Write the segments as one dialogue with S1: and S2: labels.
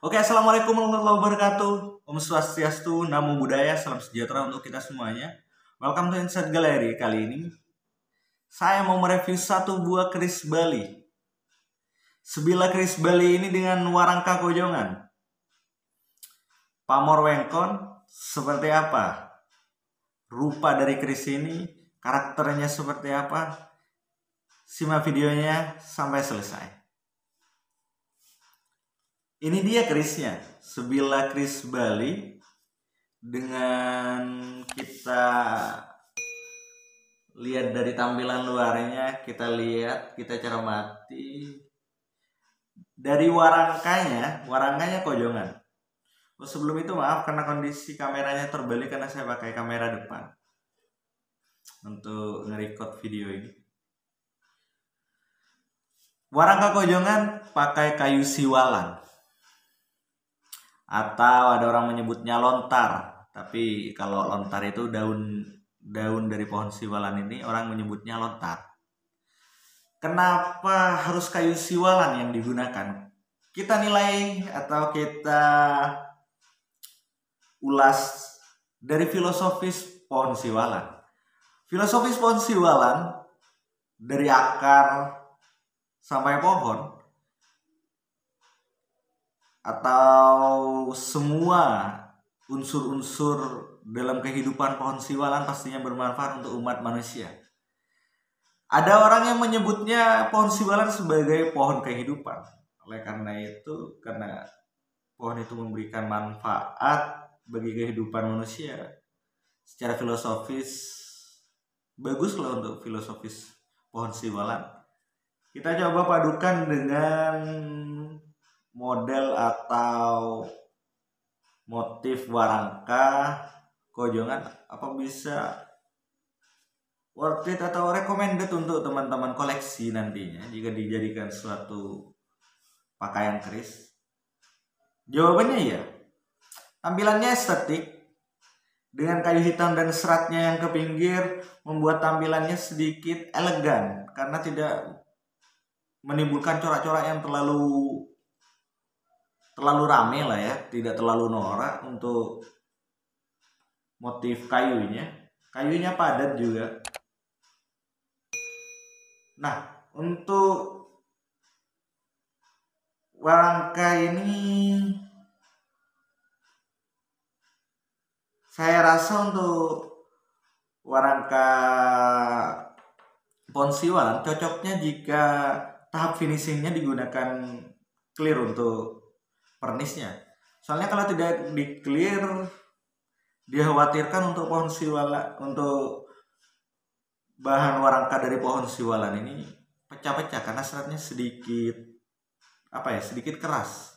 S1: Oke, assalamualaikum warahmatullahi wabarakatuh. Om Swastiastu, Namo Buddhaya, salam sejahtera untuk kita semuanya. Welcome to Insight Gallery. Kali ini saya mau mereview satu buah keris Bali. Sebilah keris Bali ini dengan warangka kojongan. Pamor wengkon seperti apa? Rupa dari keris ini, karakternya seperti apa? Simak videonya sampai selesai. Ini dia kerisnya, sebilah keris Bali. Dengan kita lihat dari tampilan luarnya, kita cermati dari warangkanya kojongan. Sebelum itu maaf karena kondisi kameranya terbalik karena saya pakai kamera depan untuk nge-record video ini. Warangka kojongan pakai kayu siwalan, atau ada orang menyebutnya lontar. Tapi kalau lontar itu daun dari pohon siwalan, ini orang menyebutnya lontar. Kenapa harus kayu siwalan yang digunakan? Kita nilai atau kita ulas dari filosofis pohon siwalan. Filosofis pohon siwalan dari akar sampai pohon, atau semua unsur-unsur dalam kehidupan pohon siwalan pastinya bermanfaat untuk umat manusia. Ada orang yang menyebutnya pohon siwalan sebagai pohon kehidupan. Oleh karena itu, karena pohon itu memberikan manfaat bagi kehidupan manusia, secara filosofis baguslah untuk filosofis pohon siwalan. Kita coba padukan dengan model atau motif warangka kojongan, apa bisa worth it atau recommended untuk teman-teman koleksi nantinya jika dijadikan suatu pakaian keris? Jawabannya ya. Tampilannya estetik dengan kayu hitam dan seratnya yang ke pinggir membuat tampilannya sedikit elegan karena tidak menimbulkan corak-corak yang terlalu rame lah ya, tidak terlalu norak. Untuk motif kayunya padat juga. Nah, untuk warangka ini saya rasa untuk warangka pohon siwalan cocoknya jika tahap finishingnya digunakan clear untuk pernisnya. Soalnya kalau tidak di clear, dikhawatirkan untuk pohon siwalan, untuk bahan warangka dari pohon siwalan ini pecah-pecah karena seratnya sedikit keras.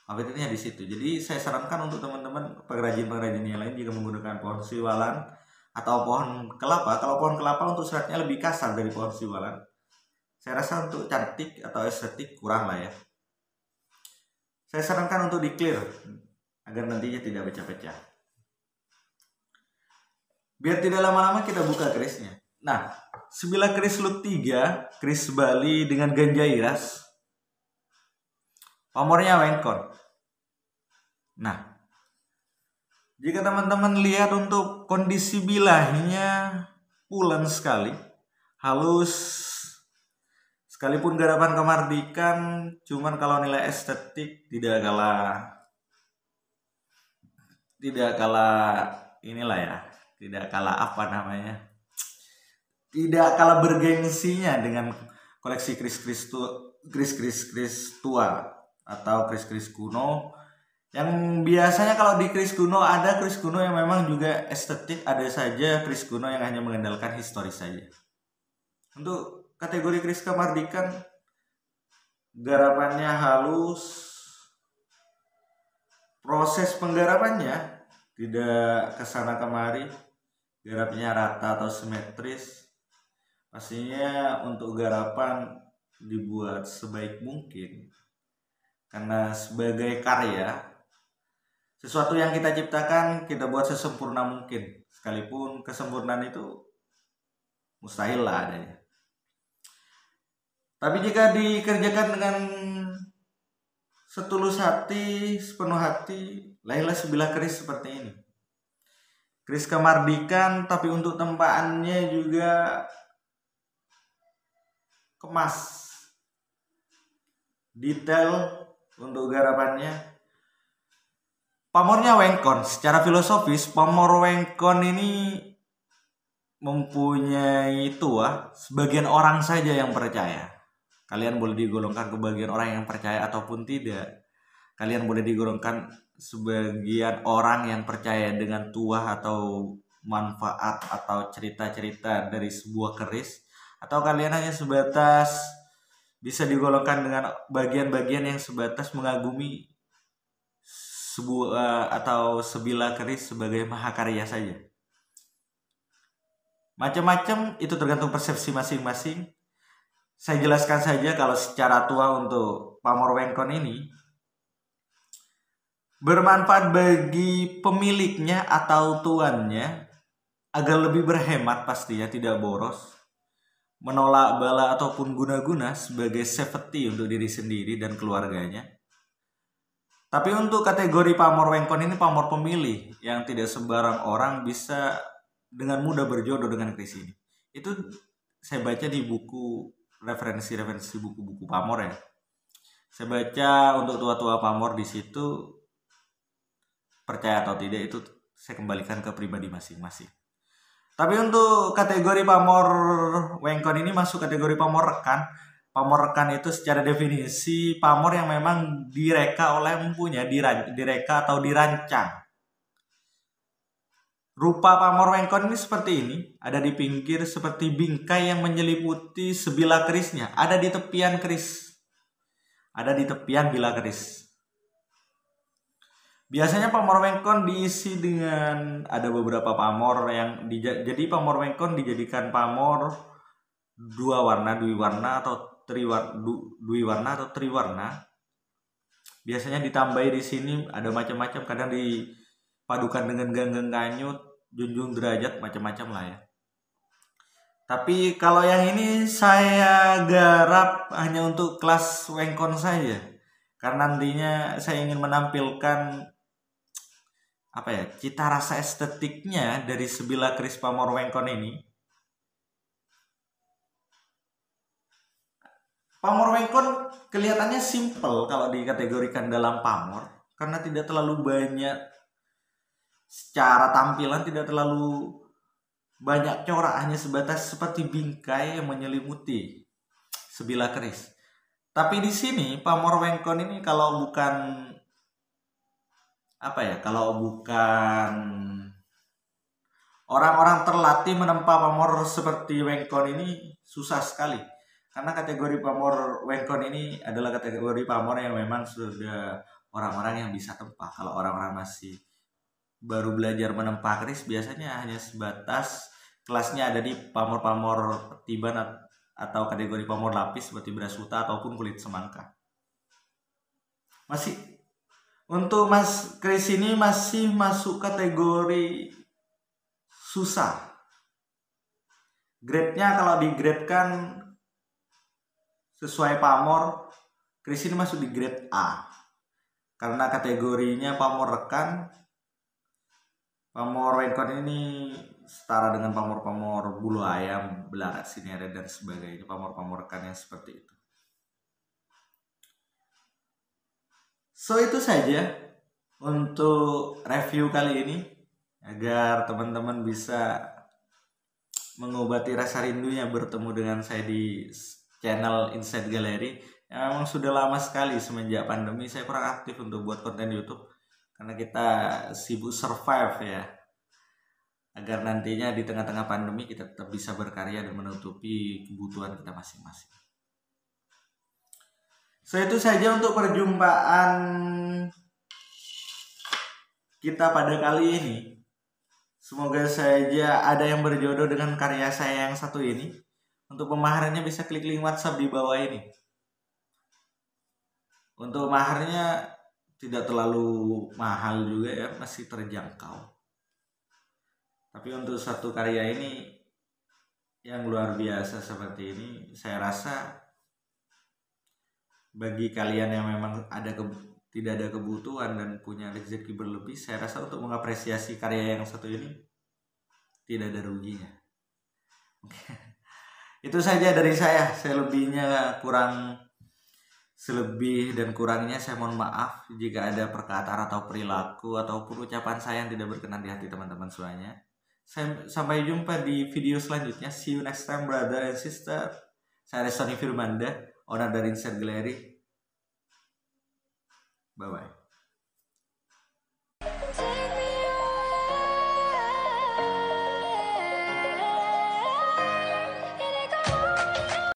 S1: Habitatnya di situ. Jadi saya sarankan untuk teman-teman pengrajin-pengrajin yang lain jika menggunakan pohon siwalan atau pohon kelapa. Kalau pohon kelapa untuk seratnya lebih kasar dari pohon siwalan, saya rasa untuk cantik atau estetik kurang lah ya. Saya sarankan untuk di clear agar nantinya tidak pecah-pecah. Biar tidak lama-lama kita buka kerisnya. Nah, sebilah keris look 3, keris Bali dengan ganja iras. Pamornya wengkon. Nah, jika teman-teman lihat untuk kondisi bilahnya pulen sekali, halus. Sekalipun garapan kemardikan, cuman kalau nilai estetik tidak kalah inilah ya, tidak kalah bergengsinya dengan koleksi kris-kris tua atau kris-kris kuno. Yang biasanya kalau di kris kuno ada kris kuno yang memang juga estetik, ada saja kris kuno yang hanya mengandalkan historis saja. Untuk kategori kris kemardikan, garapannya halus, proses penggarapannya tidak kesana kemari, garapnya rata atau simetris. Pastinya untuk garapan dibuat sebaik mungkin, karena sebagai karya, sesuatu yang kita ciptakan kita buat sesempurna mungkin, sekalipun kesempurnaan itu mustahil lah adanya. Tapi jika dikerjakan dengan setulus hati, sepenuh hati, lahirlah sebilah keris seperti ini. Keris kemardikan, tapi untuk tempaannya juga kemas, detail untuk garapannya. Pamornya wengkon. Secara filosofis, pamor wengkon ini mempunyai tuah sebagian orang saja yang percaya. Kalian boleh digolongkan ke bagian orang yang percaya ataupun tidak. Kalian boleh digolongkan sebagian orang yang percaya dengan tuah atau manfaat atau cerita-cerita dari sebuah keris, atau kalian hanya sebatas bisa digolongkan dengan bagian-bagian yang sebatas mengagumi sebuah atau sebilah keris sebagai mahakarya saja. Macam-macam itu tergantung persepsi masing-masing. Saya jelaskan saja kalau secara tuah untuk pamor wengkon ini bermanfaat bagi pemiliknya atau tuannya agar lebih berhemat, pastinya tidak boros, menolak bala ataupun guna-guna sebagai safety untuk diri sendiri dan keluarganya. Tapi untuk kategori pamor wengkon ini pamor pemilih yang tidak sembarang orang bisa dengan mudah berjodoh dengan keris ini. Itu saya baca di buku referensi buku-buku pamor ya. Saya baca untuk tua-tua pamor di situ, percaya atau tidak itu saya kembalikan ke pribadi masing-masing. Tapi untuk kategori pamor wengkon ini masuk kategori pamor rekan. Pamor rekan itu secara definisi pamor yang memang direka oleh empunya, direka atau dirancang. Rupa pamor wengkon ini seperti ini, ada di pinggir seperti bingkai yang menyelimuti sebilah kerisnya, ada di tepian keris. Ada di tepian bilah keris. Biasanya pamor wengkon diisi dengan ada beberapa pamor yang jadi pamor wengkon dijadikan pamor dwi warna atau triwarna. Biasanya ditambahi di sini ada macam-macam, kadang dipadukan dengan ganggang kanyut, junjung derajat, macam-macam lah ya. Tapi kalau yang ini saya garap hanya untuk kelas wengkon saja, karena nantinya saya ingin menampilkan cita rasa estetiknya dari sebilah keris pamor wengkon ini. Pamor wengkon kelihatannya simple kalau dikategorikan dalam pamor, karena tidak terlalu banyak secara tampilan, tidak terlalu banyak corak, hanya sebatas seperti bingkai yang menyelimuti sebilah keris. Tapi di sini pamor wengkon ini kalau bukan orang-orang terlatih menempa pamor seperti wengkon ini susah sekali. Karena kategori pamor wengkon ini adalah kategori pamor yang memang sudah orang-orang yang bisa tempa. Kalau orang-orang masih baru belajar menempa keris, biasanya hanya sebatas kelasnya ada di pamor-pamor petiban atau kategori pamor lapis seperti brasuta ataupun kulit semangka. Untuk keris ini masih masuk kategori susah. Grade-nya kalau digradekan sesuai pamor, keris ini masuk di grade A. Karena kategorinya pamor rekan. Pamor wengkon ini setara dengan pamor-pamor bulu ayam, belarak, sinere dan sebagainya. Pamor-pamor rekan yang seperti itu. So itu saja untuk review kali ini, agar teman-teman bisa mengobati rasa rindunya bertemu dengan saya di channel Inside Gallery. Yang memang sudah lama sekali semenjak pandemi saya kurang aktif untuk buat konten YouTube, karena kita sibuk survive ya, agar nantinya di tengah-tengah pandemi kita tetap bisa berkarya dan menutupi kebutuhan kita masing-masing. So itu saja untuk perjumpaan kita pada kali ini. Semoga saja ada yang berjodoh dengan karya saya yang satu ini. Untuk pemaharannya bisa klik link WhatsApp di bawah ini. Untuk maharnya tidak terlalu mahal juga ya, masih terjangkau. Tapi untuk satu karya ini yang luar biasa seperti ini, saya rasa bagi kalian yang memang tidak ada kebutuhan dan punya rezeki berlebih, saya rasa untuk mengapresiasi karya yang satu ini tidak ada ruginya. Itu saja dari saya. Selebih dan kurangnya saya mohon maaf jika ada perkataan atau perilaku ataupun ucapan saya yang tidak berkenan di hati teman-teman semuanya. Sampai jumpa di video selanjutnya. See you next time, brother and sister. Saya Restoni Firmanda, owner dari Insert Gallery. Bye bye.